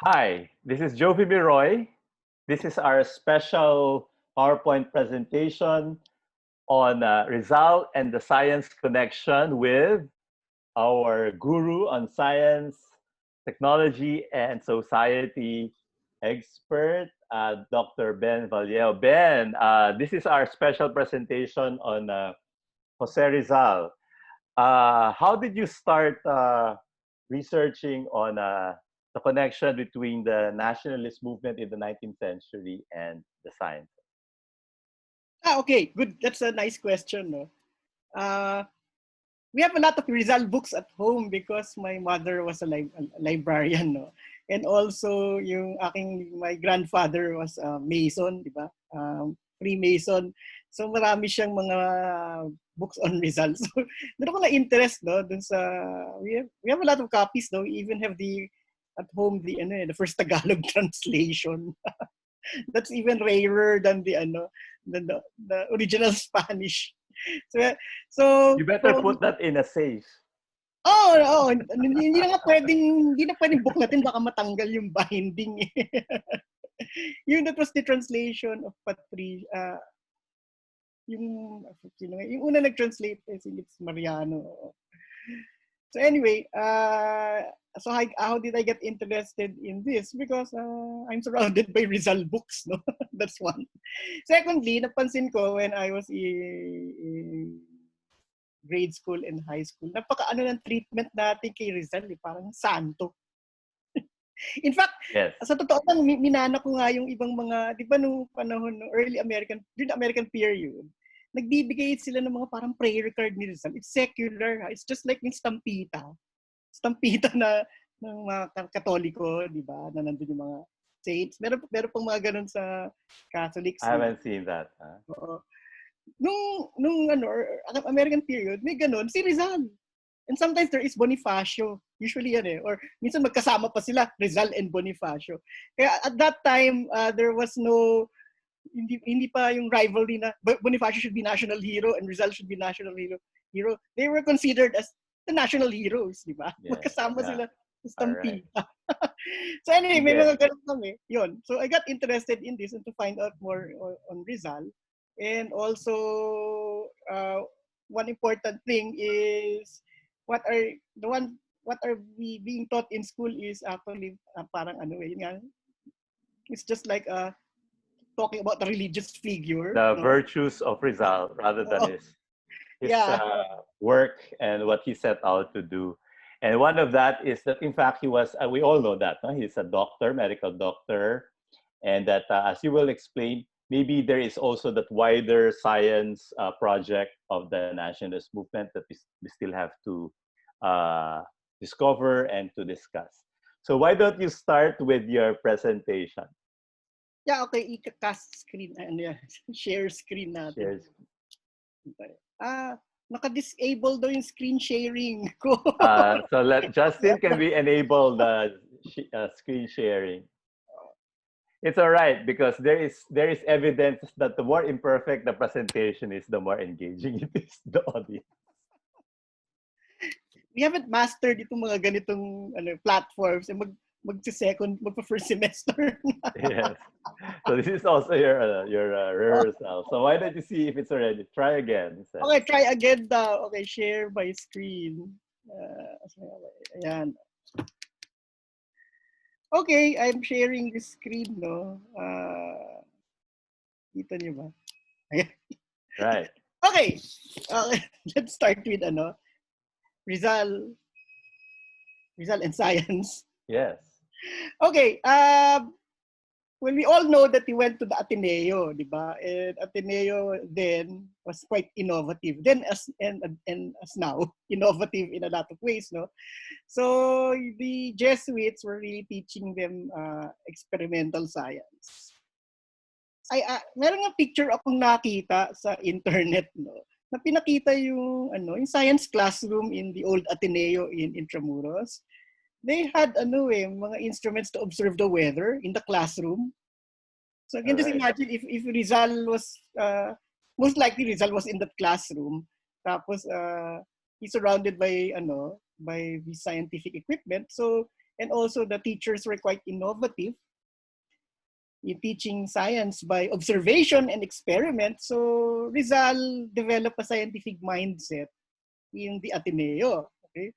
Hi, this is Jovi Miroy. This is our special PowerPoint presentation on Rizal and the science connection with our guru on science, technology, and society expert, Dr. Ben Vallejo. Ben, this is our special presentation on Jose Rizal. How did you start researching on the connection between the nationalist movement in the 19th century and the science? Okay, good. That's a nice question. No? Uh, we have a lot of Rizal books at home because my mother was a librarian. No? And also, my grandfather was a Mason, di ba? Freemason. So marami siyang mga books on Rizal. So doon ako na-interest, no? Dun sa, we have a lot of copies, no? We even have at home, the first Tagalog translation. That's even rarer than the original Spanish. So so You better put that in a safe. hindi na pwedeng buklatin, baka matanggal yung binding. That was the translation of yung una nag-translate si Lips Mariano. So anyway, so how did I get interested in this? Because I'm surrounded by Rizal books, no? That's one. Secondly, napansin ko when I was in grade school and high school, napaka-ano ng treatment natin kay Rizal, parang santo. In fact, yes. Sa totoo lang, minana ko nga yung ibang mga, di ba nung panahon, during the American period, nagbibigay sila ng mga parang prayer card ni Rizal. It's secular. It's just like yung stampita. Stampita ng mga Katoliko, di ba? Na nandun yung mga saints. Meron pang mga ganun sa Catholics. I haven't seen that. Huh? Oo. Nung American period, may ganun, si Rizal. And sometimes there is Bonifacio. Usually yan eh. Or minsan magkasama pa sila, Rizal and Bonifacio. Kaya at that time, there was no, hindi pa yung rivalry na Bonifacio should be national hero and Rizal should be national hero. They were considered as the national heroes, di ba? Yeah, magkasama sila sa stampede. Right. So anyway, may mga ganun kami. Yun. So I got interested in this and to find out more on Rizal. And also, one important thing is what are we being taught in school is actually parang it's just like talking about the religious figure. The virtues of Rizal rather than his work and what he set out to do. And one of that is that, in fact, he was, we all know that, no? He's a doctor, medical doctor. And that, as you will explain, maybe there is also that wider science project of the nationalist movement that we still have to discover and to discuss. So why don't you start with your presentation? Yeah, okay. I-cast screen. Share screen natin. Naka-disable daw yung screen sharing ko. So Justin, can we enable the screen sharing? It's all right because there is evidence that the more imperfect the presentation is, the more engaging it is the audience. We haven't mastered itong mga ganitong platforms. Magpa-first semester. Yes. So this is also your rehearsal. So why don't you see if it's already? Try again. Okay, try again daw. Okay, share my screen. Ayan. Okay, I'm sharing the screen, no? Kita niyo ba? Ayan. Right. Okay. Let's start with Rizal and science. Yes. Okay. Well, we all know that he went to the Ateneo, di ba? And Ateneo then was quite innovative. Then as now, innovative in a lot of ways, no? So the Jesuits were really teaching them experimental science. Meron nga picture akong nakita sa internet, no? Na pinakita yung science classroom in the old Ateneo in Intramuros. They had mga instruments to observe the weather in the classroom. So again, just imagine if Rizal was most likely Rizal was in that classroom. Tapos he's surrounded by by the scientific equipment. So And also the teachers were quite innovative in teaching science by observation and experiment. So Rizal developed a scientific mindset in the Ateneo. Okay?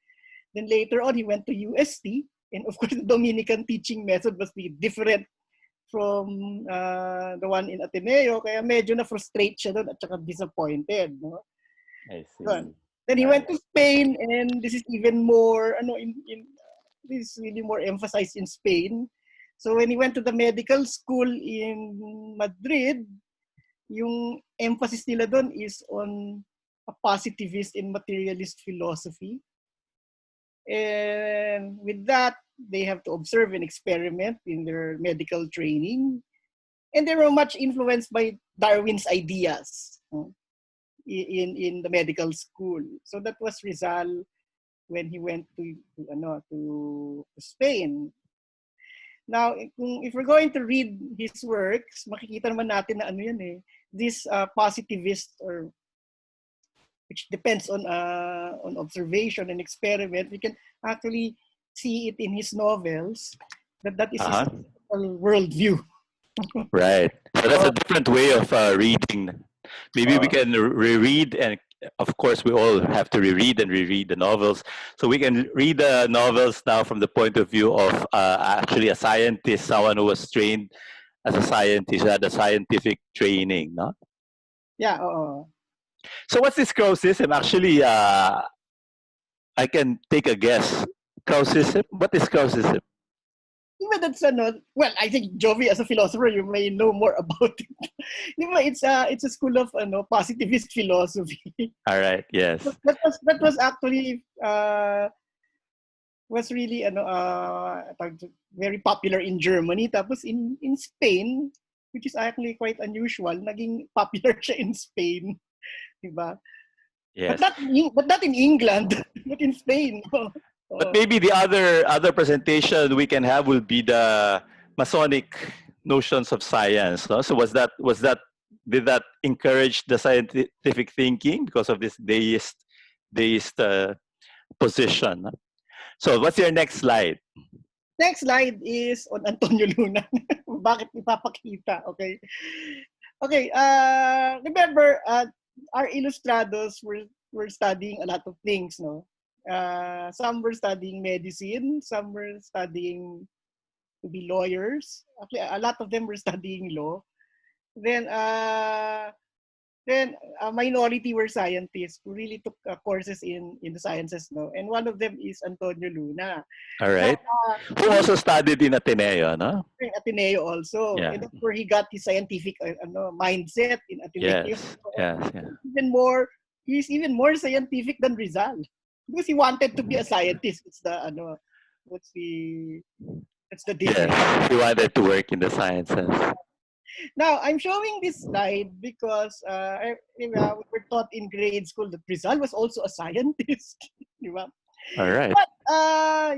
Then later on, he went to UST. And of course, the Dominican teaching method was different from the one in Ateneo. Kaya medyo na-frustrate siya doon at saka disappointed. No? I see. Then he went to Spain, and this is even more, this is really more emphasized in Spain. So when he went to the medical school in Madrid, yung emphasis nila doon is on a positivist and materialist philosophy. And with that, they have to observe and experiment in their medical training. And they were much influenced by Darwin's ideas in the medical school. So that was Rizal when he went to Spain. Now, if we're going to read his works, makikita naman natin na this positivist, or which depends on observation and experiment, we can actually see it in his novels, that is his worldview. Right. So that's a different way of reading. Maybe we can reread, and of course we all have to reread and reread the novels. So we can read the novels now from the point of view of actually a scientist, someone who was trained as a scientist, who had a scientific training, no? Yeah. So what's this crow system? Actually, I can take a guess. Crow system? What is crow system? That's well, I think Jovi, as a philosopher, you may know more about it. It's a school of positivist philosophy. All right. Yes. That was actually was really very popular in Germany. Tapos in Spain, which is actually quite unusual, naging popular siya in Spain, diba? Yes. But not in England, not in Spain. But maybe the other presentation we can have will be the Masonic notions of science. No? So did that encourage the scientific thinking because of this deist position? So what's your next slide? Next slide is on Antonio Luna. Bakit ipapakita? Okay. Okay. Remember, our ilustrados were studying a lot of things, no? Some were studying medicine, some were studying to be lawyers. Actually, a lot of them were studying law. Then a minority were scientists who really took courses in the sciences, no? And one of them is Antonio Luna. All right. Who also studied in Ateneo, no? In Ateneo also. Yeah. And that's where he got his scientific mindset in Ateneo. Yes. Yes. Yeah. He's even more scientific than Rizal. Because he wanted to be a scientist. It's that's the difference. Yes, he wanted to work in the sciences. Now, I'm showing this slide because we were taught in grade school that Rizal was also a scientist. All right. But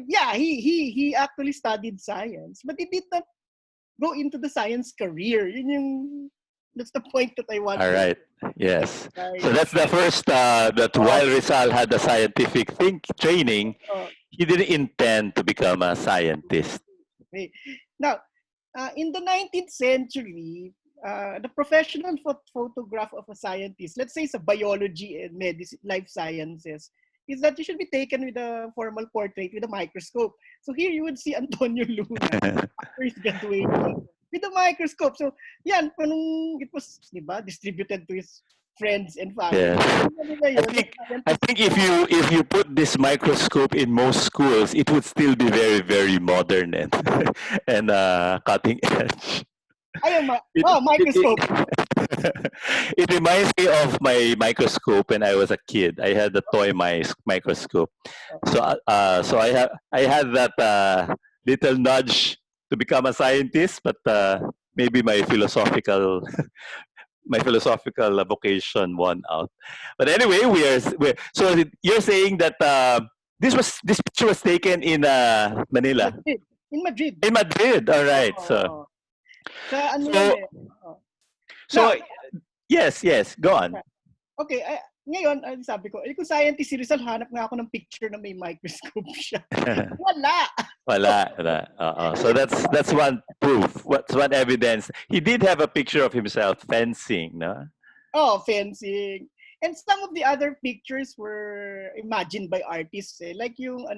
yeah, he actually studied science, but he did not go into the science career. That's the point that I want. All right. Yes. So that's the first that while Rizal had the scientific training, he didn't intend to become a scientist. Okay. Now, in the 19th century, the professional photograph of a scientist, let's say it's a biology and medicine, life sciences, is that you should be taken with a formal portrait with a microscope. So here you would see Antonio Luna after his graduation with a microscope. So yeah, it was distributed to his friends and family. Yes. I think if you put this microscope in most schools, it would still be very, very modern and and cutting edge. Microscope. It reminds me of my microscope when I was a kid. I had a toy microscope. So I had that little nudge to become a scientist, but maybe my philosophical vocation won out. But anyway, so you're saying that this picture was taken in Manila. In Madrid. In Madrid, all right. So yes, go on. Okay, Ngayon, sabi ko, kung scientist si Rizal, hanap nga ako ng picture na may microscope siya. Wala! Wala. So that's one proof. What's one evidence? He did have a picture of himself fencing, no? Oh, fencing. And some of the other pictures were imagined by artists. Like yung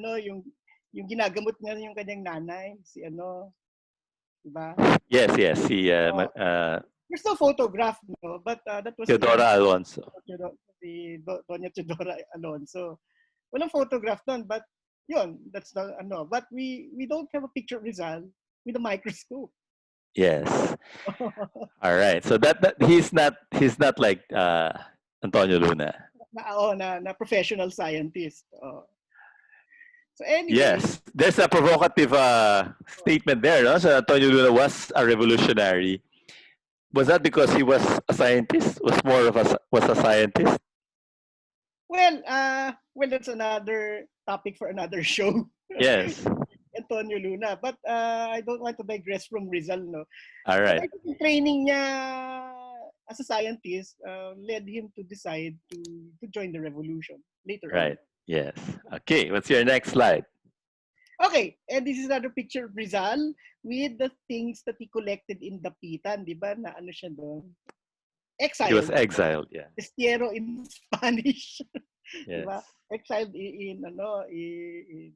ginagamot nga yung kanyang nanay, si diba? Yes. There's no photograph, no? But that was Teodora Alonso. Si Doña Teodora Alonso. Walang photograph doon, but yun, that's the But we don't have a picture of Rizal with a microscope. Yes. All right. So that he's not like Antonio Luna. Na professional scientist. So anyway. Yes, there's a provocative statement there. No? So Antonio Luna was a revolutionary. Was that because he was a scientist? Was a scientist? Well, that's another topic for another show. Yes. Antonio Luna. But I don't want to digress from Rizal, no? All right. But I think the training niya as a scientist led him to decide to join the revolution later on. Right. Yes. Okay. What's your next slide? Okay. And this is another picture of Rizal with the things that he collected in Dapitan. Di ba? Na ano siya doon? Exiled. He was exiled, yeah. Destierro in Spanish. Yes. Diba? Exiled in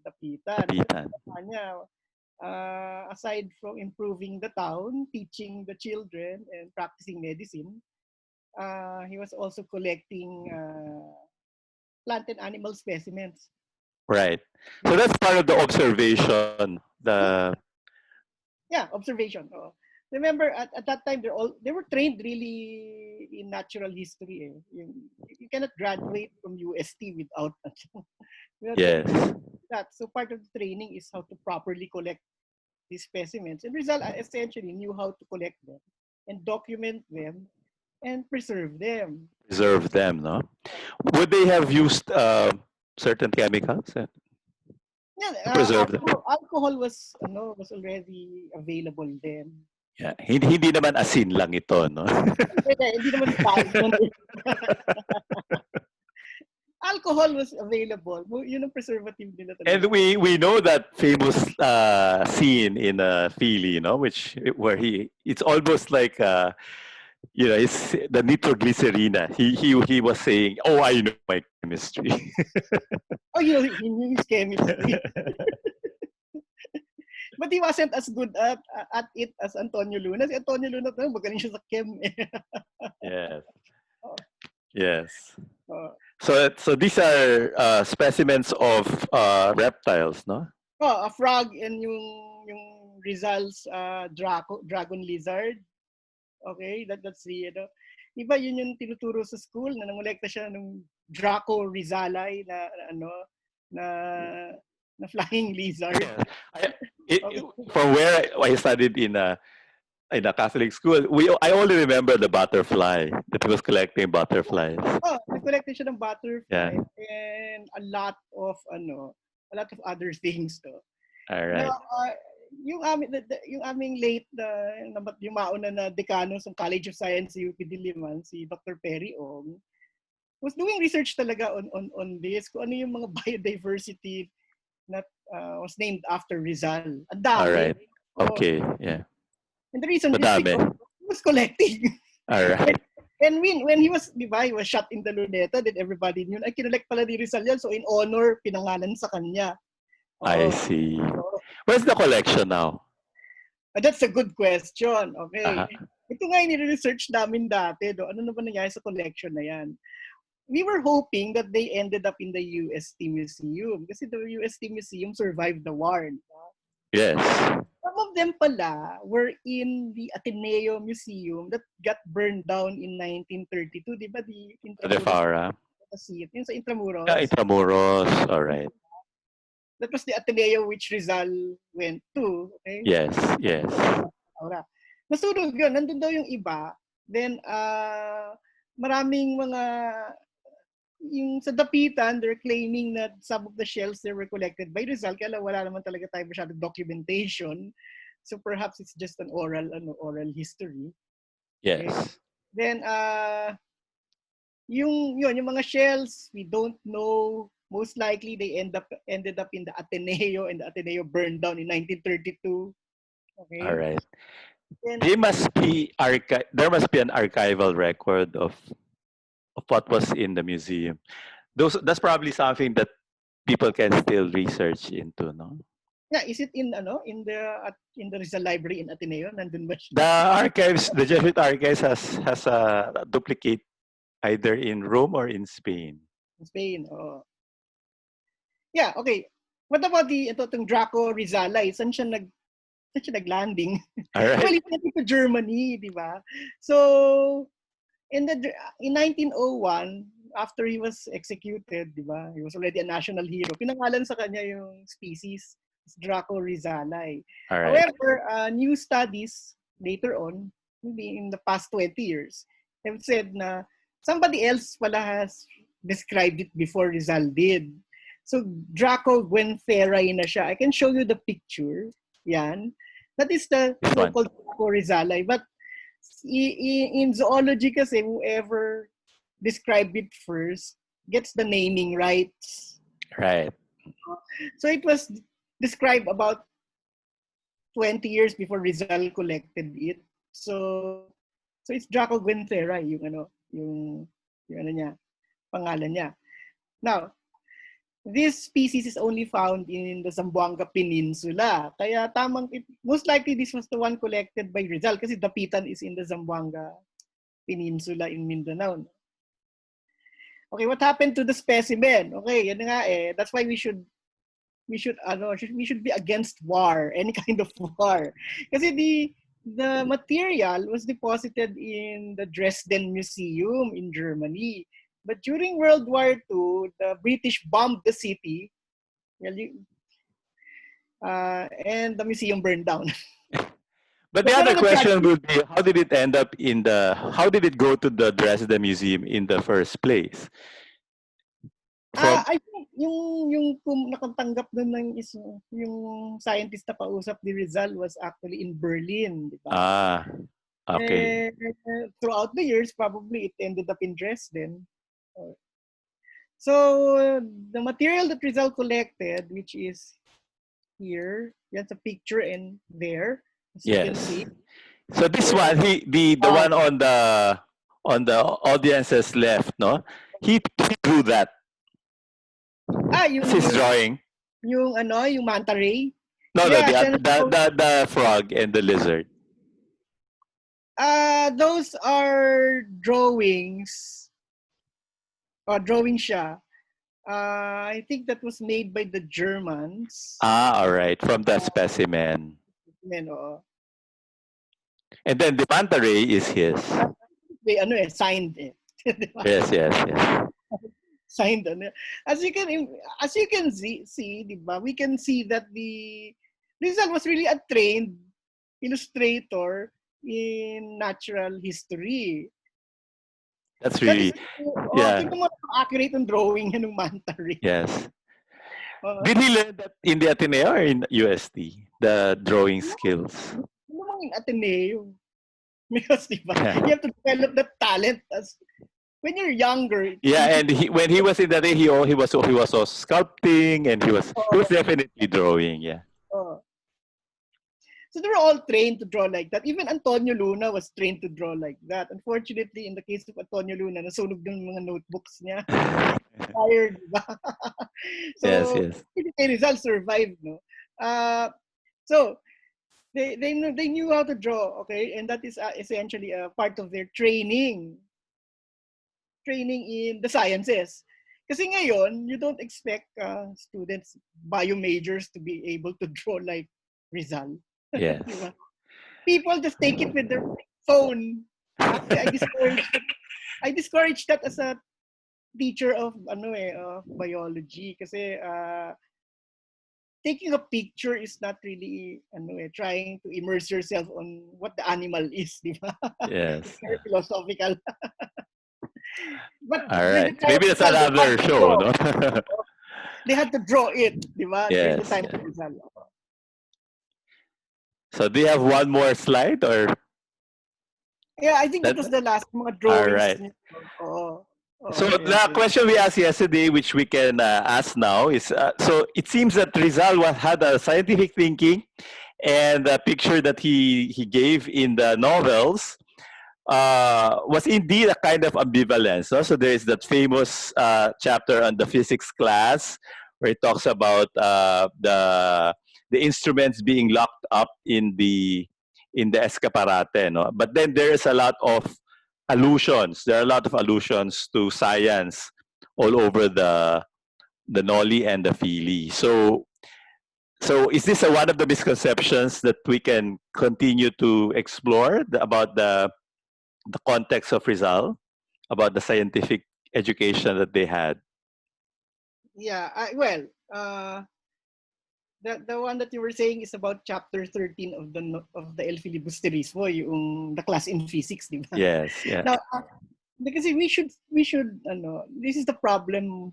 Dapitan. Aside from improving the town, teaching the children, and practicing medicine, he was also collecting plant and animal specimens. Right. So that's part of the observation. Observation. Remember, at that time, they were trained really in natural history. You cannot graduate from UST without yes. that. So part of the training is how to properly collect these specimens. And Rizal essentially knew how to collect them and document them and preserve them. Preserve them, no? Would they have used certain chemicals? Preserve them. Alcohol was already available then. Yeah, hindi naman asin lang ito, no? Hindi naman alcohol was available. Yun ang preservative nila talaga. And we know that famous scene in Philly, no, where it's almost like it's the nitroglycerina. He was saying, "Oh, I know my chemistry." He knew his chemistry. But he wasn't as good at it as Antonio Luna. Si Antonio Luna, magaling siya sa chem. Yes. Yes. So these are specimens of reptiles, no? A frog and yung Rizal's dragon lizard. Okay, that's the Iba yun yung tinuturo sa school na nangolekta siya ng Draco Rizali na flying lizard. From where I studied in a Catholic school, I only remember the butterfly that he was collecting butterflies. Nag-collect siya ng butterfly and a lot of other things to. All right. Yung aming late yung mauna na decano sa College of Science sa UP Diliman, si Dr. Perry Ong, was doing research talaga on this, kung ano yung mga biodiversity that was named after Rizal. Ang dami. All right. Okay, yeah. And the reason he was collecting. All right. And when he was shot in the Luneta, then everybody knew, ay kinolect pala ni Rizal yan. So in honor, pinangalan sa kanya. I see. Where's the collection now? That's a good question. Okay. Ito nga yung research namin dati. Ano naman nangyari sa collection na yan? We were hoping that they ended up in the UST Museum kasi the UST Museum survived the war. Yes. Some of them pala were in the Ateneo Museum that got burned down in 1932. Di ba? The Fara. Yung sa Intramuros. Yeah, Intramuros. All right. That was the Ateneo which Rizal went to. Okay? Yes. Nasunog yun. Nandun daw yung iba. Then, maraming mga, yung sa Dapitan, they're claiming that some of the shells they were collected by Rizal, kaya wala naman talaga tayo masyadong documentation. So perhaps it's just an oral history. Yes. Okay? Then, yung mga shells, we don't know. Most likely they ended up in the Ateneo, and the Ateneo burned down in 1932. All Okay. right. And There must be there must be an archival record of what was in the museum. That's probably something that people can still research into, no? yeah, is it in the Rizal Library in Ateneo? Nandun ba The siya? archives, the Jesuit archives has a duplicate either in Rome or in Spain. In Spain. Oh. Yeah, okay. What about itong Draco Rizalay? Saan siya nag-landing? All Well, right. he went to Germany, di ba? So, in 1901, after he was executed, di ba? He was already a national hero. Pinangalan sa kanya yung species, Draco Rizalay. All right. However, new studies later on, maybe in the past 20 years, have said na somebody else pala has described it before Rizal did. So, Draco Gwentherae na siya. I can show you the picture. Yan. That is the This one. so-called Draco Rizalay. But in zoology kasi, whoever described it first gets the naming rights. Right. So it was described about 20 years before Rizal collected it. So it's Draco Gwenthera yung ano niya, pangalan niya. Now, this species is only found in the Zamboanga Peninsula. Kaya most likely this was the one collected by Rizal kasi Dapitan is in the Zamboanga Peninsula in Mindanao. Okay, what happened to the specimen? Okay, yan nga eh. That's why we should be against war, any kind of war. Kasi the material was deposited in the Dresden Museum in Germany. But during World War II, the British bombed the city, and the museum burned down. But the other question would be, how did it end up how did it go to the Dresden Museum in the first place? I think yung nakatanggap nun ng yung scientist na pausap ni Rizal was actually in Berlin, di ba? Okay. Throughout the years, probably it ended up in Dresden. So the material that Rizal collected, which is here, that's a picture in there, as you can see. So this one, the one on the audience's left, no? He drew that. His drawing. Yung manta ray. No, yeah, the frog and the lizard. Those are drawings. Drawing siya. I think that was made by the Germans. All right, from the specimen. And then the manta ray is his. Signed eh. Yes. Signed. As you can see, diba? We can see that Rizal was really a trained illustrator in natural history. That's really, tingnan mo accurate ang drawing ng manta ray. Yes. Did he learn that in the Ateneo or in UST, the drawing skills? In Ateneo. Because diba, you have to develop that talent when you're younger. Yeah, and when he was in that day, he was also sculpting, and he was definitely drawing. Yeah. So they were all trained to draw like that. Even Antonio Luna was trained to draw like that. Unfortunately, in the case of Antonio Luna, nasunog yung mga notebooks niya. Fired, diba? So, yes. Rizal survived, no? So they knew how to draw, okay, and that is essentially a part of their training in the sciences. Kasi ngayon, you don't expect students, bio majors, to be able to draw like Rizal. Yes. People just take it with their phone. Actually, I discourage that as a teacher of biology kasi taking a picture is not really trying to immerse yourself on what the animal is, di ba? Yes. It's very philosophical. But all right, maybe it's another show, no? They had to draw it, di ba? During the time of Rizal. So do you have one more slide or? Yeah, I think that was the last mga drawings. All right. So Yes, the yes. question we asked yesterday, which we can ask now, is so it seems that Rizal had a scientific thinking, and the picture that he gave in the novels was indeed a kind of ambivalence. No? So there is that famous chapter on the physics class where it talks about the instruments being locked up in the escaparate. No? But then there is a lot of allusions. There are a lot of allusions to science all over the Noli and the Fili. So is this one of the misconceptions that we can continue to explore about the context of Rizal, about the scientific education that they had? Yeah, well, uh, the one that you were saying is about chapter 13 of the El Filibusterismo, yung the class in physics, di ba? Yes, yeah, Now, because we should this is the problem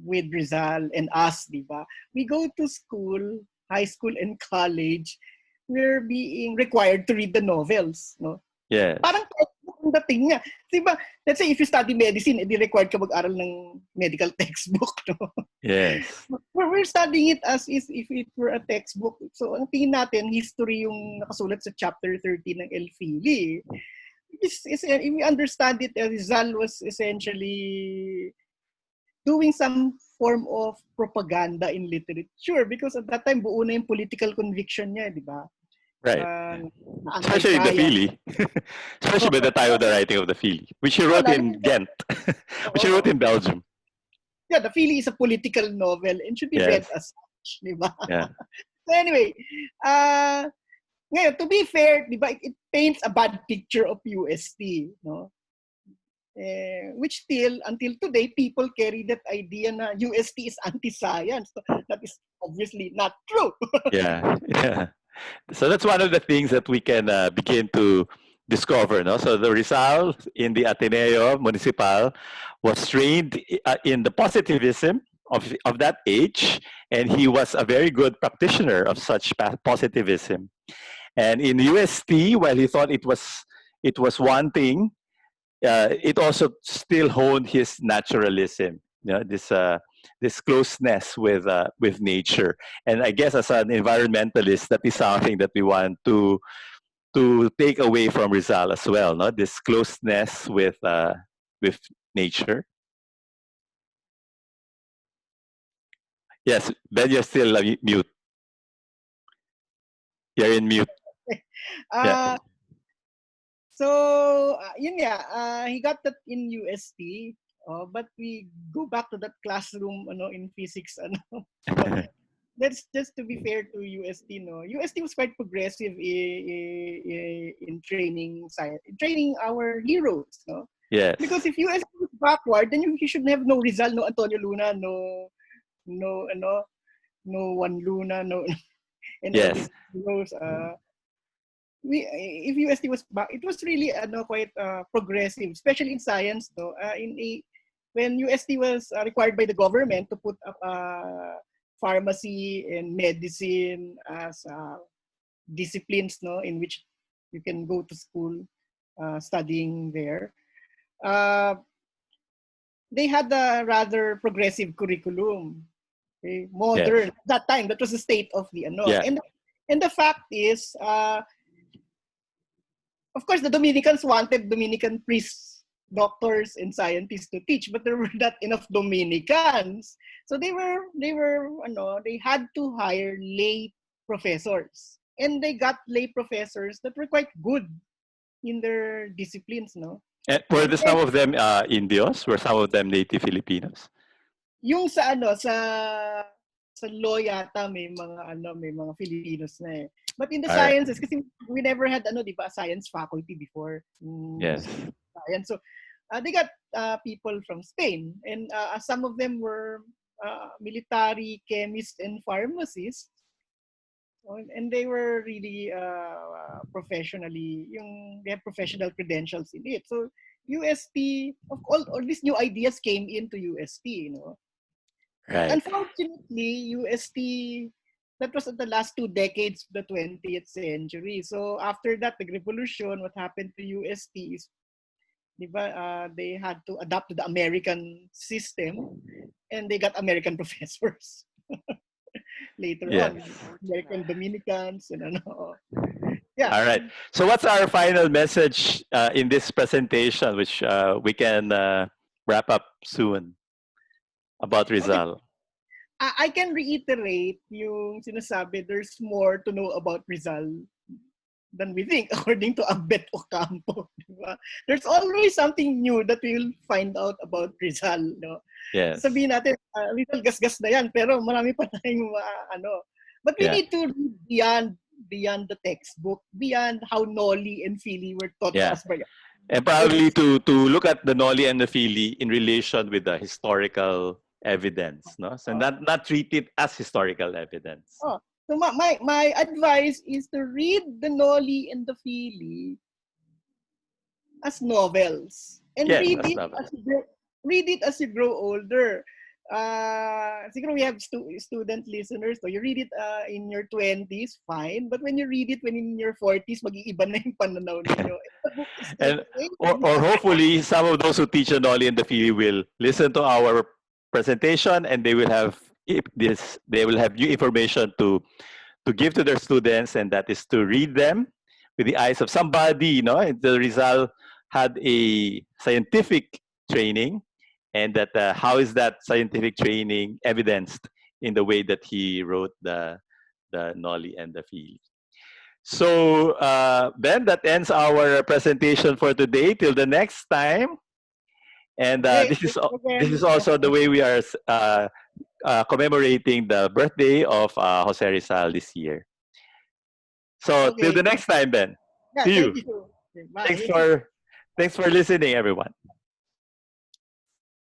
with Rizal and us, di ba? We go to school, high school and college, we're being required to read the novels, no? yes, Parang textbook ang dating niya. Diba, let's say if you study medicine, edi required ka mag-aral ng medical textbook, no? yes, We're studying it as if it were a textbook. So, ang tingin natin, history yung nakasulat sa chapter 13 ng El Fili. If we understand it, Rizal was essentially doing some form of propaganda in literature because at that time, buo na yung political conviction niya, di ba? right. Especially in the Anti-science. Fili, especially by the time of the writing of the Fili, which he wrote Lalo in Ghent, which he wrote oo. in Belgium. Yeah, the Philly is a political novel and should be read Yes, as such, di ba? yeah, So anyway, ngayon, to be fair, di ba, it paints a bad picture of UST, no? Which still, until today, people carry that idea na UST is anti-science. So that is obviously not true. yeah, yeah. So that's one of the things that we can begin to discover. No? So the Rizal in the Ateneo Municipal was trained in the positivism of that age, and he was a very good practitioner of such positivism. And in UST, while he thought it was one thing, it also still honed his naturalism. You know, this closeness with nature. And I guess as an environmentalist, that is something that we want to take away from Rizal as well. No, this closeness with nature. Yes, Ben, you're still mute. You're in mute. Yeah. uh, so, yun nga, he got that in UST, but we go back to that classroom in physics. That's just to be fair to UST, no. UST was quite progressive in training science, training our heroes, no. Yes. Because if UST was backward, then you should have no Rizal, no Antonio Luna, no Juan Luna, no and all Yes. these heroes. If UST was back, it was really quite progressive, especially in science, no. When UST was required by the government to put up pharmacy and medicine as disciplines, no, in which you can go to school studying there. They had a rather progressive curriculum, okay? Yes. Modern. At that time, that was the state of the Yeah. And the fact is, of course, the Dominicans wanted Dominican priests, doctors, and scientists to teach, but there were not enough Dominicans. So they had to hire lay professors. And they got lay professors that were quite good in their disciplines, no? And were And the, then, some of them Indios? Were some of them native Filipinos? yung sa law yata may mga Filipinos na eh. But in the All right. sciences, kasi we never had di ba, science faculty before. Yes. Science. So they got people from Spain, and some of them were military, chemists, and pharmacists. And they were really they have professional credentials in it. So UST, of all these new ideas came into UST, Right. Unfortunately, UST, that was in the last 2 decades of the 20th century. So after that, the revolution, what happened to UST is Diba? They had to adapt to the American system, and they got American professors later Yes. on, American Dominicans, and ano. Yeah. All right. So what's our final message in this presentation, which we can wrap up soon about Okay. Rizal? I can reiterate yung sinasabi, there's more to know about Rizal than we think, according to Abet Ocampo. Diba? There's always something new that we'll find out about Rizal. No? Yes. Sabihin natin, Rizal gas-gas na yan, pero marami pa tayong ano. But we need to read beyond the textbook, beyond how Noli and Fili were taught to us by. And probably to look at the Noli and the Fili in relation with the historical evidence, no? So not treat it as historical evidence. So my advice is to read the Noli and the Fili as novels, and read it as you grow older. Siguro we have student listeners, so you read it in your 20s, fine, but when you read it when in your 40s, mag-iiba na yung pananaw ninyo. And or hopefully some of those who teach the Noli and the Fili will listen to our presentation, and they will have new information to give to their students, and that is to read them with the eyes of somebody. The Rizal had a scientific training, and that how is that scientific training evidenced in the way that he wrote the Noli and the Fili. So Ben, that ends our presentation for today. Till the next time. And this is also the way we are commemorating the birthday of Jose Rizal this year. So till the next time, Ben. See you. Bye. Thanks for listening, everyone.